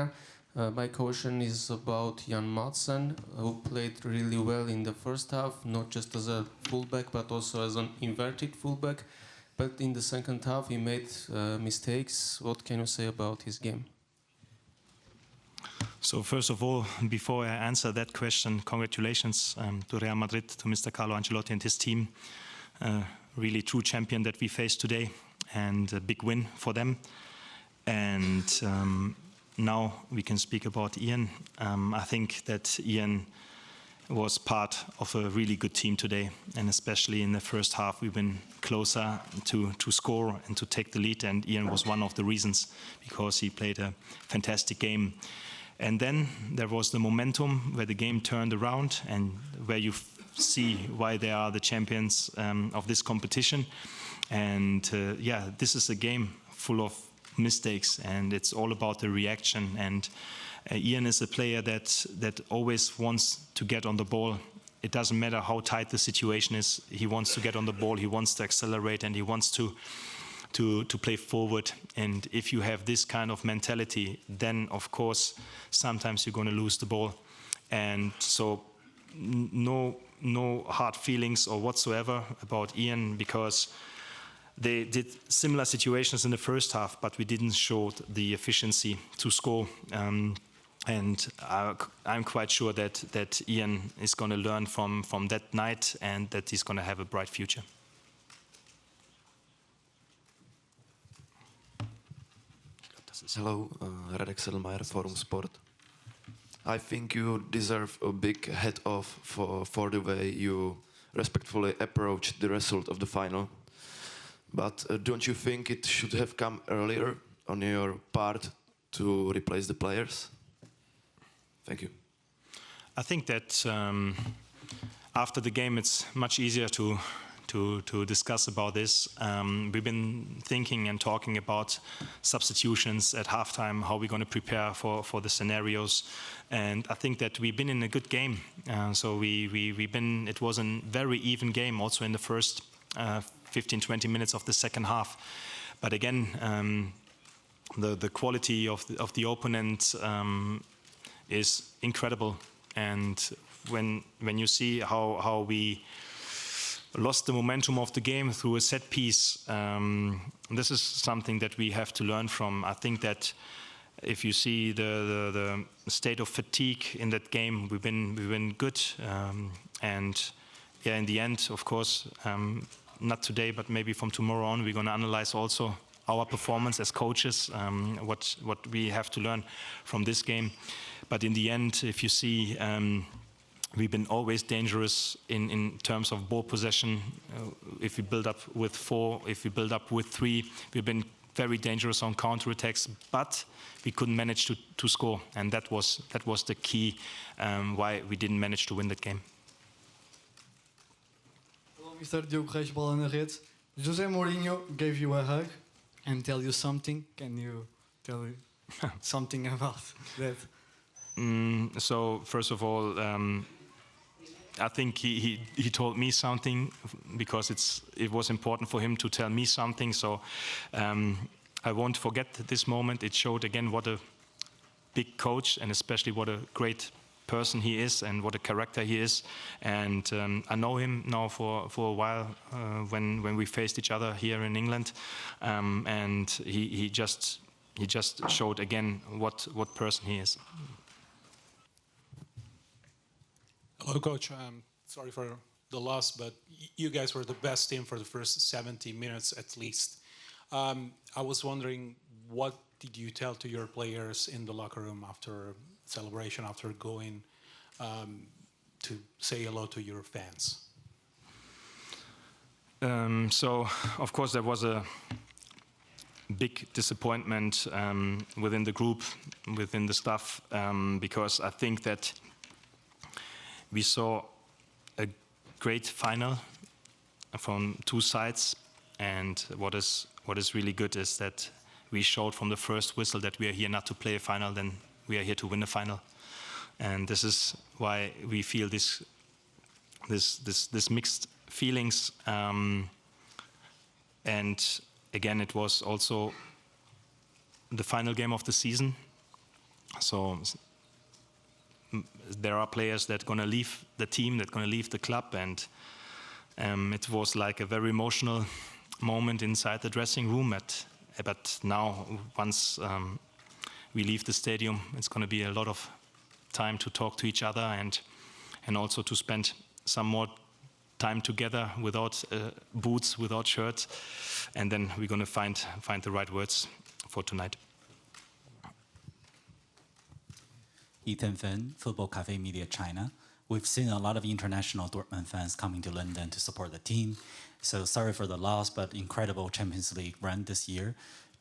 area. My question is about Jan Madsen, who played really well in the first half, not just as a fullback, but also as an inverted fullback. But in the second half, he made mistakes. What can you say about his game? So first of all, before I answer that question, congratulations to Real Madrid, to Mr. Carlo Ancelotti and his team. Really true champion that we faced today, and a big win for them. And now we can speak about Ian. I think that Ian was part of a really good team today, and especially in the first half we've been closer to score and to take the lead, and Ian was one of the reasons, because he played a fantastic game. And then there was the momentum where the game turned around, and where you see why they are the champions of this competition. And yeah, this is a game full of mistakes, and it's all about the reaction. And Ian is a player that always wants to get on the ball. It doesn't matter how tight the situation is. He wants to get on the ball, he wants to accelerate, and he wants to play forward. And if you have this kind of mentality, then of course sometimes you're going to lose the ball. And so no hard feelings or whatsoever about Ian, because they did similar situations in the first half, but we didn't show the efficiency to score. And I'm quite sure that Ian is going to learn from that night, and that he's going to have a bright future. Hello, Radek Sedelmeier, Forum Sport. I think you deserve a big hat off for the way you respectfully approached the result of the final. But don't you think it should have come earlier on your part to replace the players? Thank you. I think that after the game it's much easier to discuss about this. We've been thinking and talking about substitutions at halftime, how we're going to prepare for the scenarios. And I think that we've been in a good game. So it was a very even game also in the first 15-20 minutes of the second half. But again, the quality of the opponent is incredible. And when you see how we lost the momentum of the game through a set piece, this is something that we have to learn from. I think that if you see the state of fatigue in that game, we've been good. And yeah, in the end, of course, not today, but maybe from tomorrow on, we're going to analyze also our performance as coaches, what we have to learn from this game. But in the end, if you see, we've been always dangerous in terms of ball possession. If we build up with 4, if we build up with 3, we've been very dangerous on counterattacks, but we couldn't manage to score. And that was the key why we didn't manage to win that game. Mr. Diogo Reis, bola na rede. José Mourinho gave you a hug and tell you something. Can you tell something about that? So first of all, I think he told me something, because it was important for him to tell me something. So I won't forget this moment. It showed again what a big coach, and especially what a great person he is, and what a character he is. And I know him now for a while, when we faced each other here in England, and he just showed again what person he is. Hello, Coach. Sorry for the loss, but you guys were the best team for the first 70 minutes at least. I was wondering, what did you tell to your players in the locker room after celebration, after going to say hello to your fans? So, of course, there was a big disappointment within the group, within the staff, because I think that we saw a great final from two sides, and what is really good is that we showed from the first whistle that we are here not to play a final, then we are here to win a final. And this is why we feel this mixed feelings. And again, it was also the final game of the season. So there are players that are going to leave the team, that are going to leave the club, and it was like a very emotional moment inside the dressing room. But now, once we leave the stadium, it's going to be a lot of time to talk to each other and also to spend some more time together without boots, without shirts, and then we're going to find the right words for tonight. Ethan Finn, Football Cafe Media China. We've seen a lot of international Dortmund fans coming to London to support the team. So sorry for the loss, but incredible Champions League run this year.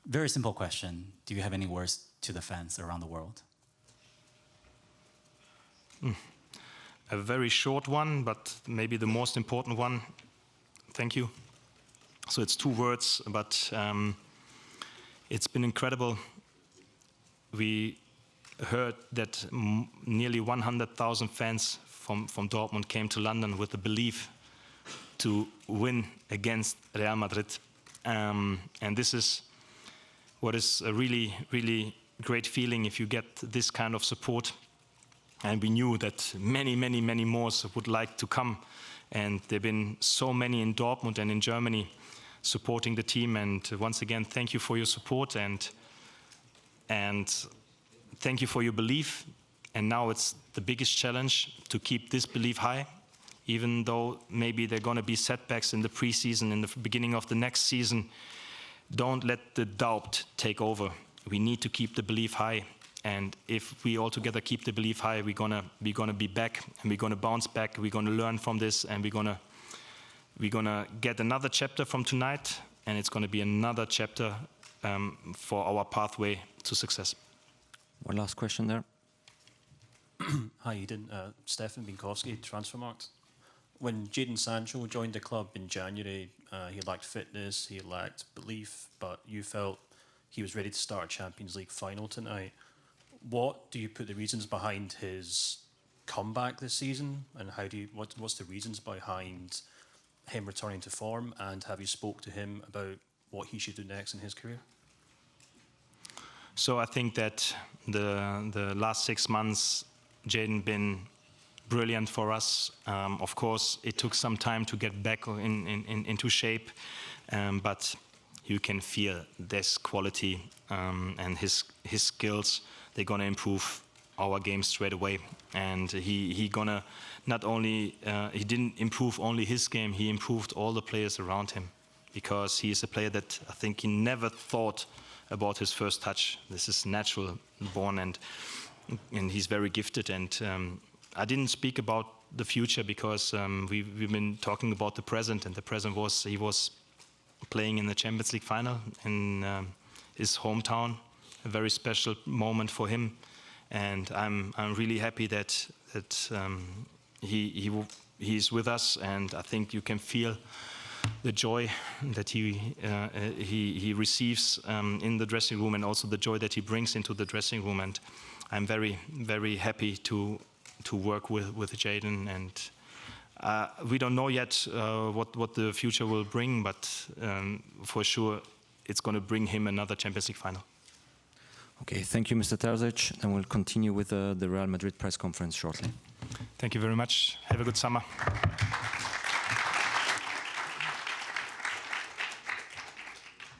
Very simple question. Do you have any words to the fans around the world? A very short one, but maybe the most important one. Thank you. So it's 2 words, but it's been incredible. We heard that nearly 100,000 fans from Dortmund came to London with the belief to win against Real Madrid. And this is what is a really, really great feeling if you get this kind of support. And we knew that many, many, many more would like to come. And there have been so many in Dortmund and in Germany supporting the team. And once again, thank you for your support and thank you for your belief. And now it's the biggest challenge to keep this belief high, even though maybe there are going to be setbacks in the preseason, in the beginning of the next season. Don't let the doubt take over. We need to keep the belief high. And if we all together keep the belief high, we're gonna be back, and we're gonna bounce back. We're gonna learn from this, and we're gonna get another chapter from tonight, and it's gonna be another chapter for our pathway to success. One last question there. Hi, Edin. Stefan Binkowski, Transfermarkt. When Jadon Sancho joined the club in January, he lacked fitness, he lacked belief, but you felt he was ready to start a Champions League final tonight. What do you put the reasons behind his comeback this season, and what's the reasons behind him returning to form, and have you spoke to him about what he should do next in his career? So I think that the last 6 months, Jadon been brilliant for us. Of course, it took some time to get back into shape, but you can feel this quality and his skills. They're gonna improve our game straight away, and he gonna not only he didn't improve only his game, he improved all the players around him, because he is a player that I think he never thought about his first touch. This is natural born, and he's very gifted. And I didn't speak about the future because we've been talking about the present, and the present was he was playing in the Champions League final in his hometown, a very special moment for him, and I'm really happy that he's with us, and I think you can feel the joy that he receives in the dressing room, and also the joy that he brings into the dressing room. And I'm very, very happy to work with Jadon, and we don't know yet what the future will bring, but for sure it's going to bring him another Champions League final. Okay, thank you, Mr. Terzic, and we'll continue with the Real Madrid press conference shortly. Thank you very much. Have a good summer.